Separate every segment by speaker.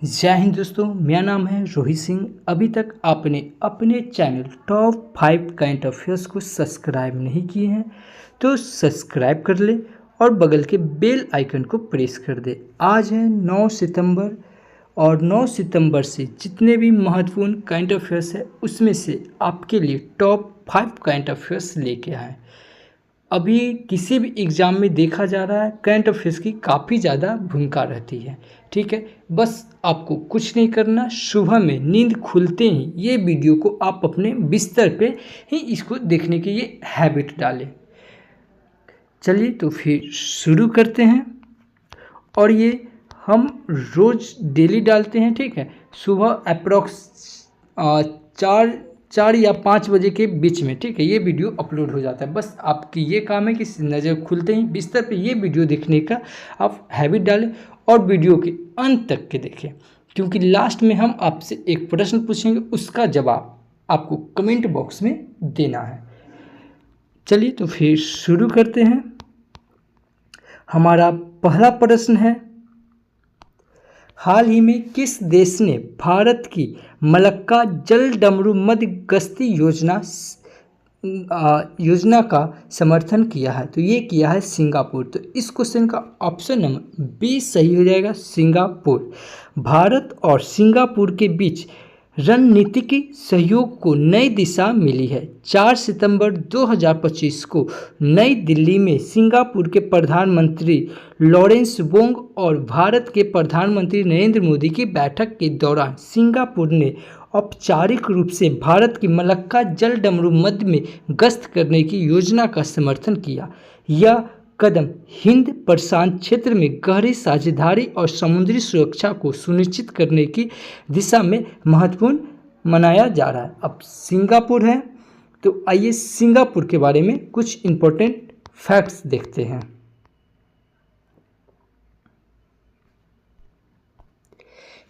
Speaker 1: जय हिंद दोस्तों, मेरा नाम है रोहित सिंह। अभी तक आपने अपने चैनल टॉप 5 करंट अफेयर्स को सब्सक्राइब नहीं किए हैं तो सब्सक्राइब कर ले और बगल के बेल आइकन को प्रेस कर दे। आज है 9 सितंबर और 9 सितंबर से जितने भी महत्वपूर्ण करंट अफेयर्स है उसमें से आपके लिए टॉप 5 करंट अफेयर्स लेके आए। अभी किसी भी एग्ज़ाम में देखा जा रहा है करंट अफेयर्स की काफ़ी ज़्यादा भूमिका रहती है। ठीक है, बस आपको कुछ नहीं करना, सुबह में नींद खुलते ही ये वीडियो को आप अपने बिस्तर पे ही इसको देखने की ये हैबिट डालें। चलिए तो फिर शुरू करते हैं। और ये हम रोज़ डेली डालते हैं। ठीक है, सुबह अप्रॉक्स 4 या 5 बजे के बीच में। ठीक है, ये वीडियो अपलोड हो जाता है। बस आपकी ये काम है कि नज़र खुलते ही बिस्तर पे ये वीडियो देखने का आप हैबिट डालें और वीडियो के अंत तक के देखें, क्योंकि लास्ट में हम आपसे एक प्रश्न पूछेंगे, उसका जवाब आपको कमेंट बॉक्स में देना है। चलिए तो फिर शुरू करते हैं। हमारा पहला प्रश्न है, हाल ही में किस देश ने भारत की मलक्का जल डमरू मध्य गश्ती योजना का समर्थन किया है? तो ये किया है सिंगापुर। तो इस क्वेश्चन का ऑप्शन नंबर बी सही हो जाएगा, सिंगापुर। भारत और सिंगापुर के बीच रणनीतिक सहयोग को नई दिशा मिली है। 4 सितंबर 2025 को नई दिल्ली में सिंगापुर के प्रधानमंत्री लॉरेंस वोंग और भारत के प्रधानमंत्री नरेंद्र मोदी की बैठक के दौरान सिंगापुर ने औपचारिक रूप से भारत की मलक्का जल डमरू मध्य में गश्त करने की योजना का समर्थन किया। यह कदम हिंद प्रशांत क्षेत्र में गहरी साझेदारी और समुद्री सुरक्षा को सुनिश्चित करने की दिशा में महत्वपूर्ण मनाया जा रहा है। अब सिंगापुर है, तो आइए सिंगापुर के बारे में कुछ इम्पोर्टेंट फैक्ट्स देखते हैं।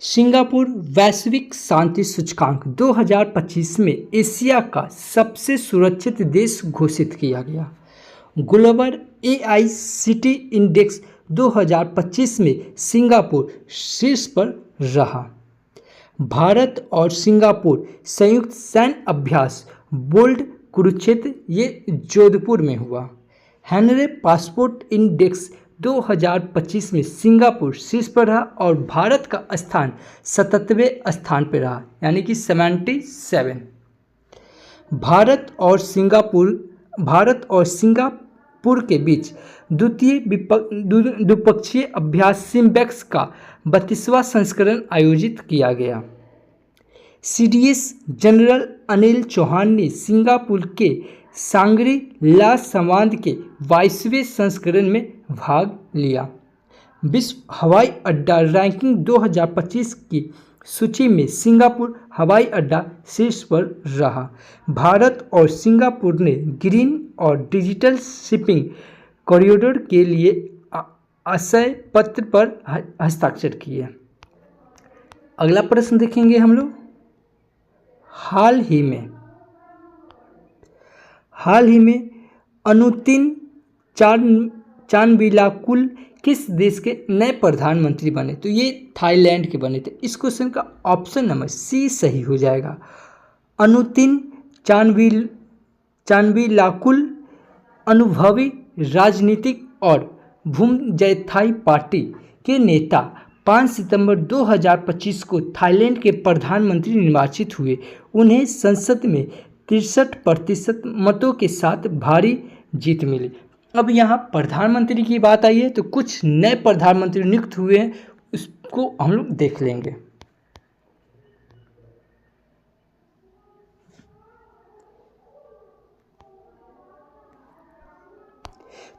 Speaker 1: सिंगापुर वैश्विक शांति सूचकांक 2025 में एशिया का सबसे सुरक्षित देश घोषित किया गया। ग्लोबल AICT इंडेक्स 2025 में सिंगापुर शीर्ष पर रहा। भारत और सिंगापुर संयुक्त सैन्य अभ्यास बोल्ड कुरुक्षेत्र ये जोधपुर में हुआ। हेनरी पासपोर्ट इंडेक्स 2025 में सिंगापुर शीर्ष पर रहा और भारत का स्थान 77वें स्थान पर रहा, यानी कि 77। भारत और सिंगापुर के बीच द्वितीय द्विपक्षीय अभ्यास सिम्बेक्स का 32वां संस्करण आयोजित किया गया। CDS जनरल अनिल चौहान ने सिंगापुर के सांग्री ला संवाद के 22वें संस्करण में भाग लिया। विश्व हवाई अड्डा रैंकिंग 2025 की सूची में सिंगापुर हवाई अड्डा शीर्ष पर रहा। भारत और सिंगापुर ने ग्रीन और डिजिटल शिपिंग कॉरिडोर के लिए आशय पत्र पर हस्ताक्षर किए। अगला प्रश्न देखेंगे हम लोग। हाल ही में अनुतिन चानविलाकुल किस देश के नए प्रधानमंत्री बने? तो ये थाईलैंड के बने थे। इस क्वेश्चन का ऑप्शन नंबर सी सही हो जाएगा। अनुतिन चानविलाकुल अनुभवी राजनीतिक और भूमजयथाई पार्टी के नेता 5 सितंबर 2025 को थाईलैंड के प्रधानमंत्री निर्वाचित हुए। उन्हें संसद में 63% मतों के साथ भारी जीत मिली। अब यहाँ प्रधानमंत्री की बात आई है तो कुछ नए प्रधानमंत्री नियुक्त हुए हैं, उसको हम लोग देख लेंगे।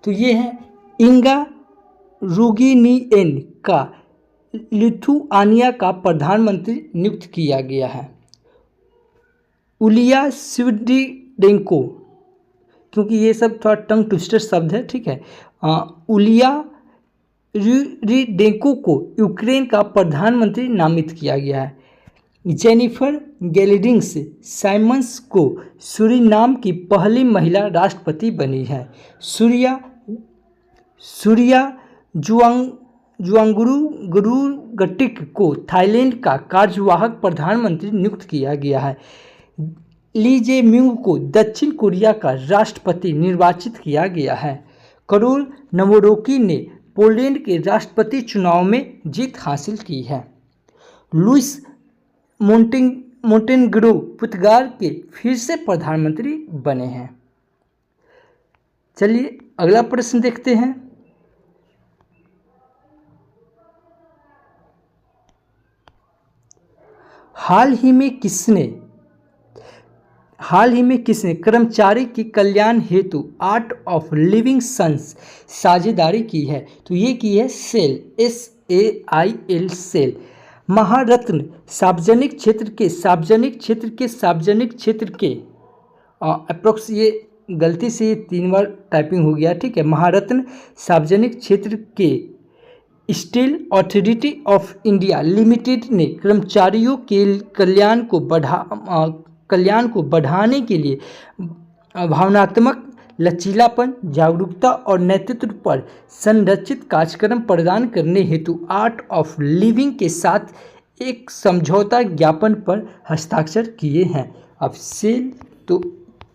Speaker 1: तो ये है इंगा रुगिनिएन का लिथुआनिया का प्रधानमंत्री नियुक्त किया गया है। उलिया स्वीडेंको, क्योंकि ये सब थोड़ा टंग ट्विस्टर शब्द है। ठीक है, उलिया स्वीडेंको को यूक्रेन का प्रधानमंत्री नामित किया गया है। जेनिफर गेल्डिंग्स साइमंस को सूरीनाम की पहली महिला राष्ट्रपति बनी है। सूर्या जुआंगुरुगटिक को थाईलैंड का कार्यवाहक प्रधानमंत्री नियुक्त किया गया है। ली जे म्यूंग को दक्षिण कोरिया का राष्ट्रपति निर्वाचित किया गया है। करोल नवोरोकी ने पोलैंड के राष्ट्रपति चुनाव में जीत हासिल की है। लुइस मोंटेनेग्रो पुर्तगाल के फिर से प्रधानमंत्री बने हैं। चलिए अगला प्रश्न देखते हैं। हाल ही में किसने कर्मचारी के कल्याण हेतु आर्ट ऑफ लिविंग सन्स साझेदारी की है? तो ये की है सेल, SAIL सेल। महारत्न सार्वजनिक क्षेत्र के अप्रोक्स, ये गलती से ये 3 बार टाइपिंग हो गया, ठीक है। महारत्न सार्वजनिक क्षेत्र के steel authority of India limited ने कर्मचारियों के कल्याण को बढ़ाने के लिए भावनात्मक लचीलापन, जागरूकता और नेतृत्व पर संरचित कार्यक्रम प्रदान करने हेतु आर्ट ऑफ लिविंग के साथ एक समझौता ज्ञापन पर हस्ताक्षर किए हैं। अब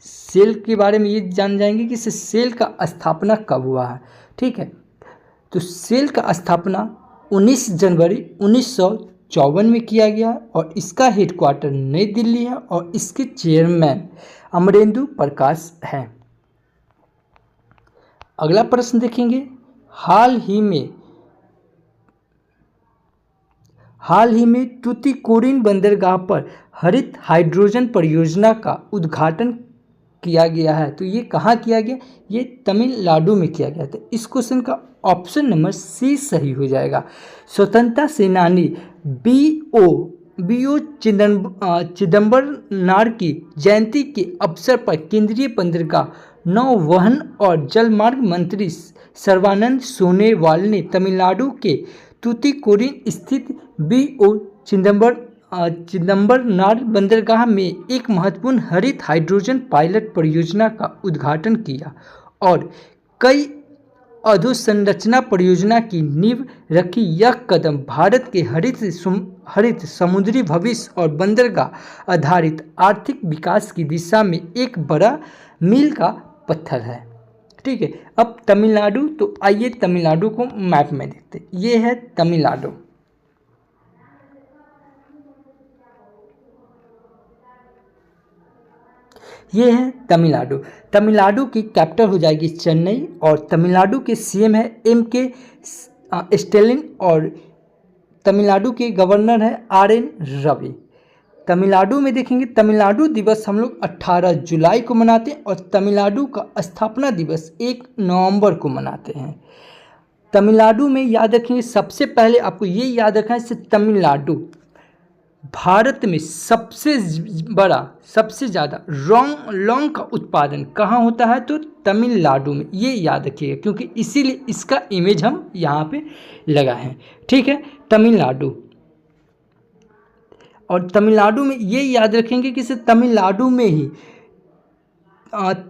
Speaker 1: सेल के बारे में ये जान जाएंगे कि सेल का स्थापना कब हुआ है, ठीक है। तो सेल का स्थापना 19 जनवरी 1954 में किया गया और इसका हेडक्वार्टर नई दिल्ली है और इसके चेयरमैन अमरेंदु प्रकाश हैं। अगला प्रश्न देखेंगे। हाल ही में टुतीकोरिन बंदरगाह पर हरित हाइड्रोजन परियोजना का उद्घाटन किया गया है। तो ये कहाँ किया गया? ये तमिलनाडु में किया गया था। इस क्वेश्चन का ऑप्शन नंबर सी सही हो जाएगा। स्वतंत्रता सेनानी बीओ चिदम्बरनार की जयंती के अवसर पर केंद्रीय बंदरगाह, नौवहन और जलमार्ग मंत्री सर्बानंद सोनोवाल ने तमिलनाडु के तूतीकोरिन स्थित बीओ चिदम्बरनार बंदरगाह में एक महत्वपूर्ण हरित हाइड्रोजन पायलट परियोजना का उद्घाटन किया और कई अधोसंरचना परियोजना की नींव रखी। यह कदम भारत के हरित समुद्री भविष्य और बंदरगाह आधारित आर्थिक विकास की दिशा में एक बड़ा मील का पत्थर है, ठीक है। अब तमिलनाडु, तो आइए तमिलनाडु को मैप में देखते हैं। ये है तमिलनाडु। ये है तमिलनाडु। तमिलनाडु की कैपिटल हो जाएगी चेन्नई और तमिलनाडु के सीएम है MK स्टैलिन और तमिलनाडु के गवर्नर है RN रवि। तमिलनाडु में देखेंगे, तमिलनाडु दिवस हम लोग 18 जुलाई को मनाते हैं और तमिलनाडु का स्थापना दिवस 1 नवंबर को मनाते हैं। तमिलनाडु में याद रखेंगे, सबसे पहले आपको ये याद रखना है, तमिलनाडु भारत में सबसे ज़्यादा लौंग का उत्पादन कहाँ होता है? तो तमिलनाडु में। ये याद रखिएगा क्योंकि इसीलिए इसका इमेज हम यहाँ पे लगाए हैं, ठीक है। तमिलनाडु, और तमिलनाडु में ये याद रखेंगे कि तमिलनाडु में ही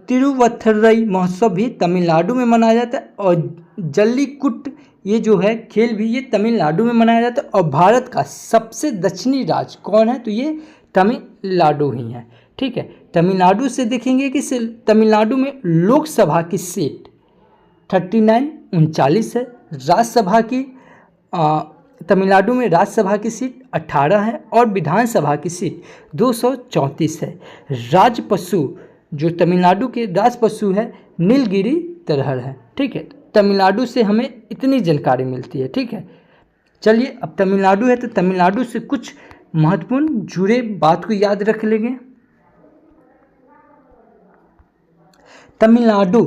Speaker 1: तिरुवथरई महोत्सव भी तमिलनाडु में मनाया जाता है और जल्लीकुट्ट ये जो है खेल भी ये तमिलनाडु में मनाया जाता है। और भारत का सबसे दक्षिणी राज्य कौन है? तो ये तमिलनाडु ही है, ठीक है। तमिलनाडु से देखेंगे कि तमिलनाडु में लोकसभा की सीट 39 है। राज्यसभा की तमिलनाडु में राज्यसभा की सीट 18 है और विधानसभा की सीट 234 है। राज पशु जो तमिलनाडु के राज पशु है नीलगिरी तरहल है, ठीक है। तमिलनाडु से हमें इतनी जानकारी मिलती है, ठीक है। चलिए अब तमिलनाडु है तो तमिलनाडु से कुछ महत्वपूर्ण जुड़े बात को याद रख लेंगे। तमिलनाडु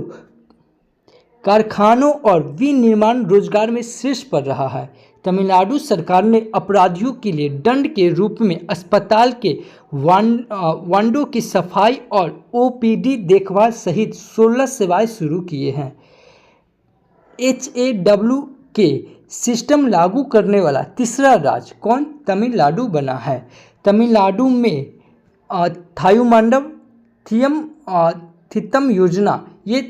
Speaker 1: कारखानों और विनिर्माण रोजगार में शीर्ष पर रहा है। तमिलनाडु सरकार ने अपराधियों के लिए दंड के रूप में अस्पताल के वार्डों की सफाई और OPD देखभाल सहित 16 सेवाएं शुरू किए हैं। HAW के सिस्टम लागू करने वाला तीसरा राज्य कौन? तमिलनाडु बना है। तमिलनाडु में थायुमांडव थितम योजना ये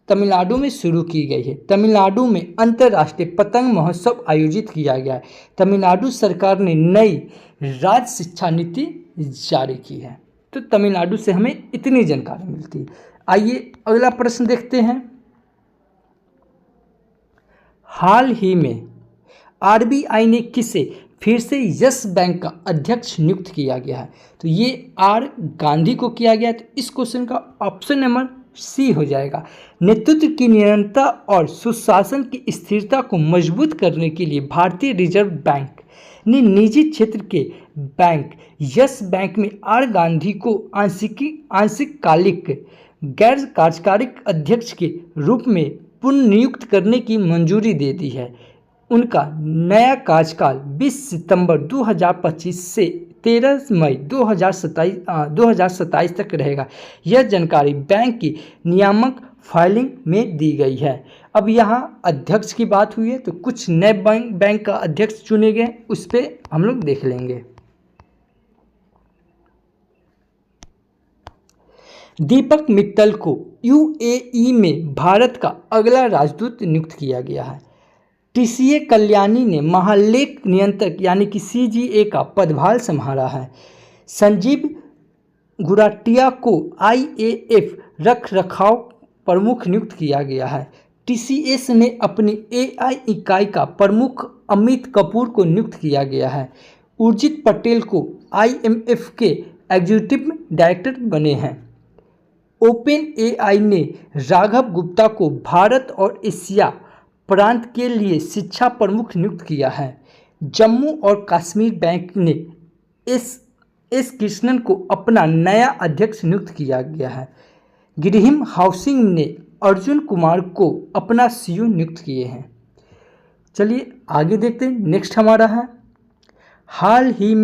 Speaker 1: तमिलनाडु में शुरू की गई है। तमिलनाडु में अंतर्राष्ट्रीय पतंग महोत्सव आयोजित किया गया है। तमिलनाडु सरकार ने नई राज्य शिक्षा नीति जारी की है। तो तमिलनाडु से हमें इतनी जानकारी मिलती है। आइए अगला प्रश्न देखते हैं। हाल ही में आरबीआई ने किसे फिर से यस बैंक का अध्यक्ष नियुक्त किया गया है? तो ये आर गांधी को किया गया है। तो इस क्वेश्चन का ऑप्शन नंबर सी हो जाएगा। नेतृत्व की निरंतरता और सुशासन की स्थिरता को मजबूत करने के लिए भारतीय रिजर्व बैंक ने निजी क्षेत्र के बैंक यस बैंक में आर गांधी को आंशिककालिक गैर कार्यकारी अध्यक्ष के रूप में पुनर्नियुक्त करने की मंजूरी दे दी है। उनका नया कार्यकाल 20 सितंबर 2025 से 13 मई 2027 तक रहेगा। यह जानकारी बैंक की नियामक फाइलिंग में दी गई है। अब यहाँ अध्यक्ष की बात हुई है तो कुछ नए बैंक का अध्यक्ष चुने गए, उस पर हम लोग देख लेंगे। दीपक मित्तल को यूएई में भारत का अगला राजदूत नियुक्त किया गया है। टीसीए कल्याणी ने महालेख नियंत्रक यानी कि सीजीए का पदभार संभाला है। संजीव गुराटिया को आईएएफ रखरखाव प्रमुख नियुक्त किया गया है। टीसीएस ने अपनी एआई इकाई का प्रमुख अमित कपूर को नियुक्त किया गया है। उर्जित पटेल को आईएमएफ के एग्जीक्यूटिव डायरेक्टर बने हैं। ओपन एआई ने राघव गुप्ता को भारत और एशिया प्रांत के लिए शिक्षा प्रमुख नियुक्त किया है। जम्मू और कश्मीर बैंक ने एस कृष्णन को अपना नया अध्यक्ष नियुक्त किया गया है। ग्रीहिम हाउसिंग ने अर्जुन कुमार को अपना सीईओ नियुक्त किए हैं। चलिए आगे देखते हैं। नेक्स्ट हमारा है हाल ही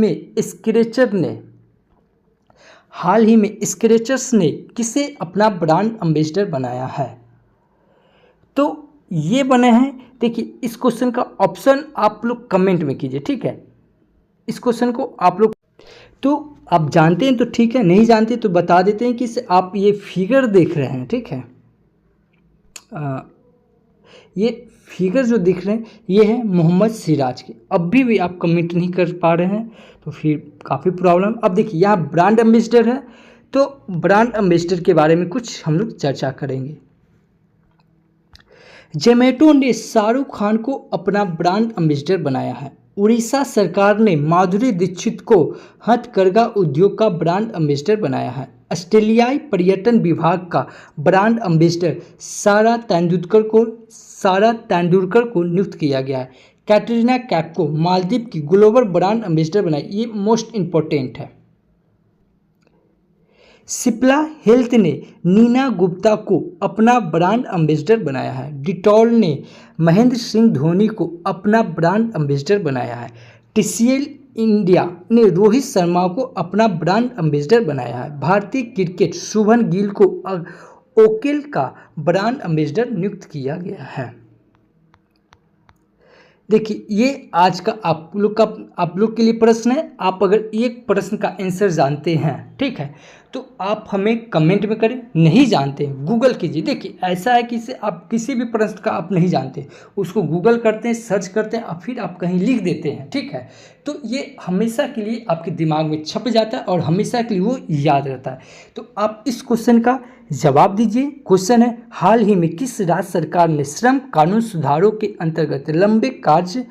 Speaker 1: में स्क्रैचर्स ने किसे अपना ब्रांड एम्बेसडर बनाया है? तो ये बने हैं, देखिए इस क्वेश्चन का ऑप्शन आप लोग कमेंट में कीजिए, ठीक है। इस क्वेश्चन को आप लोग तो आप जानते हैं तो ठीक है, नहीं जानते तो बता देते हैं कि आप ये फिगर देख रहे हैं, ठीक है। ये फिगर जो दिख रहे हैं ये है मोहम्मद सिराज के। अब भी आप कमेंट नहीं कर पा रहे हैं तो फिर काफ़ी प्रॉब्लम। अब देखिए यहाँ ब्रांड एम्बेसडर है, तो ब्रांड एम्बेसडर के बारे में कुछ हम लोग चर्चा करेंगे। जोमैटो ने शाहरुख खान को अपना ब्रांड एम्बेसडर बनाया है। उड़ीसा सरकार ने माधुरी दीक्षित को हथकरघा उद्योग का ब्रांड एम्बेसडर बनाया है। ऑस्ट्रेलियाई पर्यटन विभाग का ब्रांड एम्बेसडर सारा तेंदुलकर को नियुक्त किया गया है। कैटरीना कैफ को मालदीव की ग्लोबल ब्रांड एम्बेसडर बनाई, ये मोस्ट इम्पोर्टेंट है। सिप्ला हेल्थ ने नीना गुप्ता को अपना ब्रांड एम्बेसडर बनाया है। डिटॉल ने महेंद्र सिंह धोनी को अपना ब्रांड एम्बेसडर बनाया है। टीसीएल इंडिया ने रोहित शर्मा को अपना ब्रांड एम्बेसडर बनाया है। भारतीय क्रिकेट शुभमन गिल को ओकेल का ब्रांड एम्बेसडर नियुक्त किया गया है। देखिए ये आज का आप लोग के लिए प्रश्न है। आप अगर एक प्रश्न का आंसर जानते हैं, ठीक है, तो आप हमें कमेंट में करें। नहीं जानते हैं गूगल कीजिए। देखिए ऐसा है कि आप किसी भी प्रश्न का आप नहीं जानते उसको गूगल करते हैं, सर्च करते हैं और फिर आप कहीं लिख देते हैं, ठीक है। तो ये हमेशा के लिए आपके दिमाग में छप जाता है और हमेशा के लिए वो याद रहता है। तो आप इस क्वेश्चन का जवाब दीजिए। क्वेश्चन है हाल ही में किस राज्य सरकार ने श्रम कानून सुधारों के अंतर्गत लंबे कार्य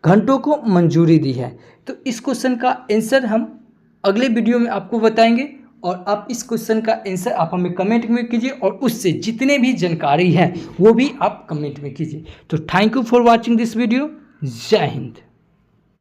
Speaker 1: घंटों को मंजूरी दी है? तो इस क्वेश्चन का आंसर हम अगले वीडियो में आपको बताएंगे और आप इस क्वेश्चन का आंसर आप हमें कमेंट में कीजिए और उससे जितने भी जानकारी है वो भी आप कमेंट में कीजिए। तो thank you for watching this video. जय हिंद।